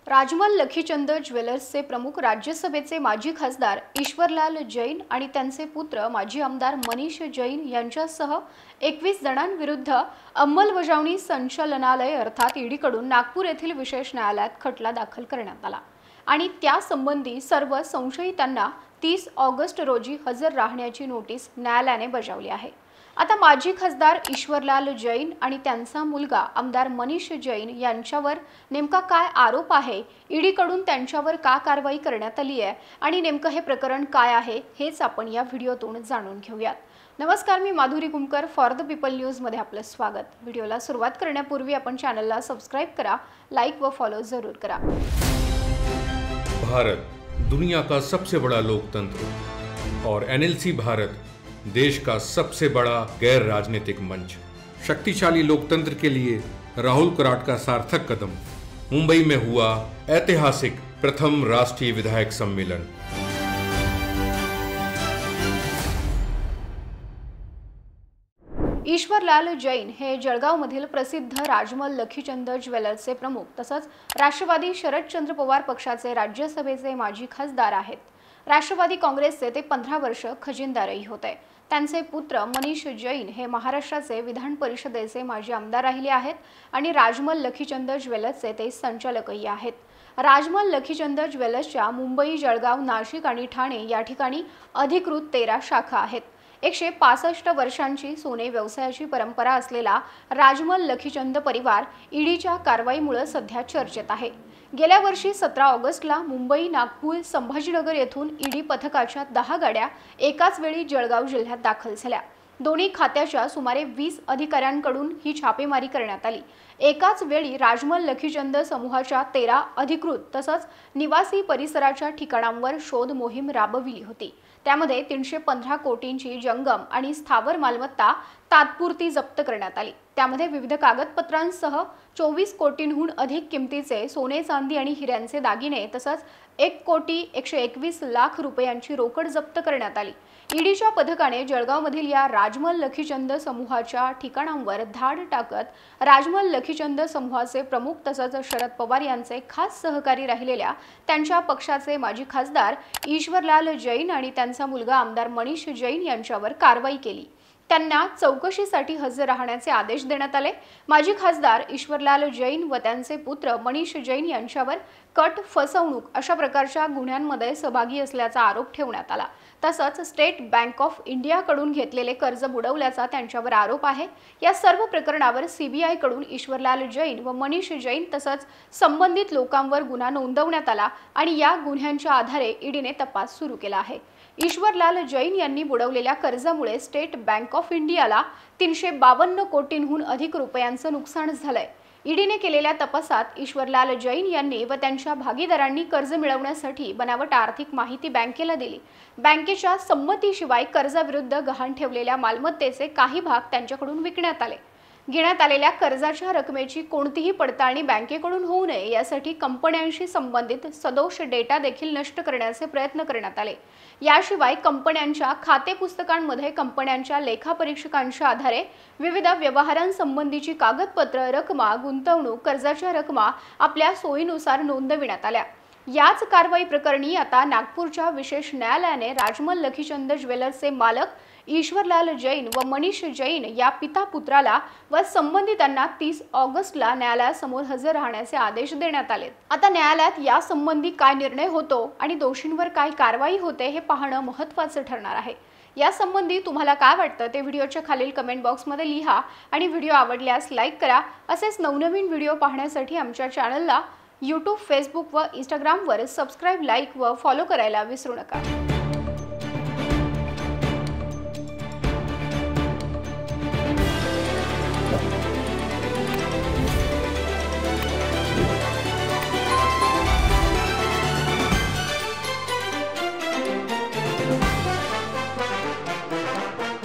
राजमल लखीचंद ज्वेलर्सचे प्रमुख राज्यसभेचे माजी खासदार ईश्वरलाल जैन आणि त्यांचे पुत्र माजी आमदार मनीष जैन यांच्यासह 21 जणांविरुद्ध अंमलबजावणी संचालनालय अर्थात ईडीकडून नागपूर येथील विशेष न्यायालयात खटला दाखल करण्यात आला आणि त्यासंबंधी सर्व संशयितांना 30 ऑगस्ट रोजी हजर राहण्याची नोटीस न्यायालयाने बजावली आहे। आता माजी खासदार ईश्वरलाल जैन आणि त्यांचा मुलगा आमदार मनीष जैन यांच्यावर नेमका काय आरोप आहे, ईडीकडून त्यांच्यावर का कारवाई करण्यात आली आहे आणि नेमकं हे प्रकरण काय आहे हेच आपण या व्हिडिओतून जाणून घेऊयात। नमस्कार, मी Madhuri Kumkar, for the people news मध्ये आपलं स्वागत। व्हिडिओला सुरुवात करण्यापूर्वी आपण चॅनलला सबस्क्राइब करा, लाईक व फॉलो जरूर करा। भारत दुनिया का सबसे बड़ा लोकतंत्र और एनएलसी भारत देश का सबसे बड़ा गैर राजनीतिक मंच। शक्तिशाली लोकतंत्र के लिए राहुल कराट का सार्थक कदम। मुंबई में हुआ ऐतिहासिक प्रथम राष्ट्रीय विधायक सम्मेलन। ईश्वरलाल जैन हे जळगावमधील प्रसिद्ध राजमल लखीचंद ज्वेलर्सचे प्रमुख तसंच राष्ट्रवादी शरदचंद्र पवार पक्षाचे राज्यसभेचे माजी खासदार आहेत। राष्ट्रवादी काँग्रेसचे ते 15 वर्ष खजिनदारही होते। त्यांचे पुत्र मनीष जैन हे महाराष्ट्राचे विधान परिषदेचे माजी आमदार राहिले आहेत आणि राजमल लखीचंद ज्वेलर्सचे ते संचालकही आहेत। राजमल लखीचंद ज्वेलर्सच्या मुंबई, जळगाव, नाशिक आणि ठाणे या ठिकाणी अधिकृत 13 शाखा आहेत। 165 वर्षांची सोने व्यवसायाची परंपरा असलेला राजमल लखीचंद परिवार ईडीच्या कारवाईमुळे सध्या चर्चेत आहे। गेल्या वर्षी 17 ऑगस्टला मुंबई, नागपूर, संभाजीनगर येथून ईडी पथकाच्या 10 गाड्या एकाच वेळी जळगाव जिल्ह्यात दाखल झाल्या। दोन्ही खात्याच्या सुमारे 20 अधिकाऱ्यांकडून ही छापेमारी करण्यात आली। एकाच वेळी राजमल लखीचंद समूहाच्या 13 अधिकृत तसंच निवासी परिसराच्या ठिकाणांवर शोध मोहीम राबविली होती। त्यामध्ये 315 कोटींची जंगम आणि स्थावर मालमत्ता तात्पुरती जप्त करण्यात आली। त्यामध्ये विविध कागदपत्रांसह 24 कोटींहून अधिक किमतीचे सोने, चांदी आणि हिऱ्यांचे दागिने तसंच 1,121,00,000 रुपयांची रोकड जप्त करण्यात आली। ईडीच्या पथकाने जळगावमधील या राजमल लखीचंद समूहाच्या ठिकाणांवर धाड टाकत राजमल लखीचंद समूहाचे प्रमुख तसंच शरद पवार यांचे खास सहकारी राहिलेल्या त्यांच्या पक्षाचे माजी खासदार ईश्वरलाल जैन आणि त्यांचा मुलगा आमदार मनीष जैन यांच्यावर कारवाई केली। त्यांना चौकशीसाठी हजर राहण्याचे आदेश देण्यात आले। माजी खासदार ईश्वरलाल जैन व त्यांचे पुत्र मनीष जैन यांच्यावर कट, फसवणूक अशा प्रकारच्या गुन्ह्यांमध्ये सहभागी असल्याचा आरोप ठेवण्यात आला। तसंच स्टेट बँक ऑफ इंडियाकडून घेतलेले कर्ज बुडवल्याचा त्यांच्यावर आरोप आहे। या सर्व प्रकरणावर सीबीआय कडून ईश्वरलाल जैन व मनीष जैन तसंच संबंधित लोकांवर गुन्हा नोंदवण्यात आला आणि या गुन्ह्यांच्या आधारे ईडीने तपास सुरू केला आहे। ईश्वरलाल जैन यांनी बुडवलेल्या कर्जामुळे स्टेट बँक ऑफ इंडियाला 352 कोटींहून अधिक रुपयांचं नुकसान झालंय। ईडीने केलेल्या तपासात ईश्वरलाल जैन यांनी व त्यांच्या भागीदारांनी कर्ज मिळवण्यासाठी बनावट आर्थिक माहिती बँकेला दिली। बँकेच्या संमतीशिवाय कर्जाविरुद्ध गहाण ठेवलेल्या मालमत्तेचे काही भाग त्यांच्याकडून विकण्यात आले। घेण्यात आलेल्या कर्जाच्या रकमेची कोणतीही पडताळणी बँकेकडून होऊ नये यासाठी कंपन्यांशी संबंधित सदोष डेटा देखील नष्ट करण्याचे प्रयत्न करण्यात आले। याशिवाय कंपन्यांच्या खाते पुस्तकांमध्ये कंपन्यांच्या लेखापरीक्षकांच्या आधारे विविध व्यवहारांसंबंधीची कागदपत्र, रकमा, गुंतवणूक, कर्जाच्या रकमा आपल्या सोयीनुसार नोंदविण्यात आल्या। याच कारवाई प्रकरणी आता नागपूरच्या विशेष न्यायालयाने राजमल लखीचंद ज्वेलर्सचे मालक ईश्वरलाल जैन व मनीष जैन या पिता पुत्राला व संबंधितांना 30 ऑगस्टला न्यायालयासमोर हजर राहण्याचे आदेश देण्यात आले। आता न्यायालयात या संबंधी काय निर्णय होतो आणि दोषींवर काय कारवाई होते हे पाहणं महत्त्वाचं ठरणार आहे। या संबंधी तुम्हाला काय वाटतं ते व्हिडिओच्या खालील कमेंट बॉक्समध्ये लिहा आणि व्हिडिओ आवडल्यास लाईक करा। असेच नवनवीन व्हिडिओ पाहण्यासाठी आमच्या चॅनलला YouTube, Facebook व Instagram वर सबस्क्राइब, लाईक व फॉलो करायला विसरू नका।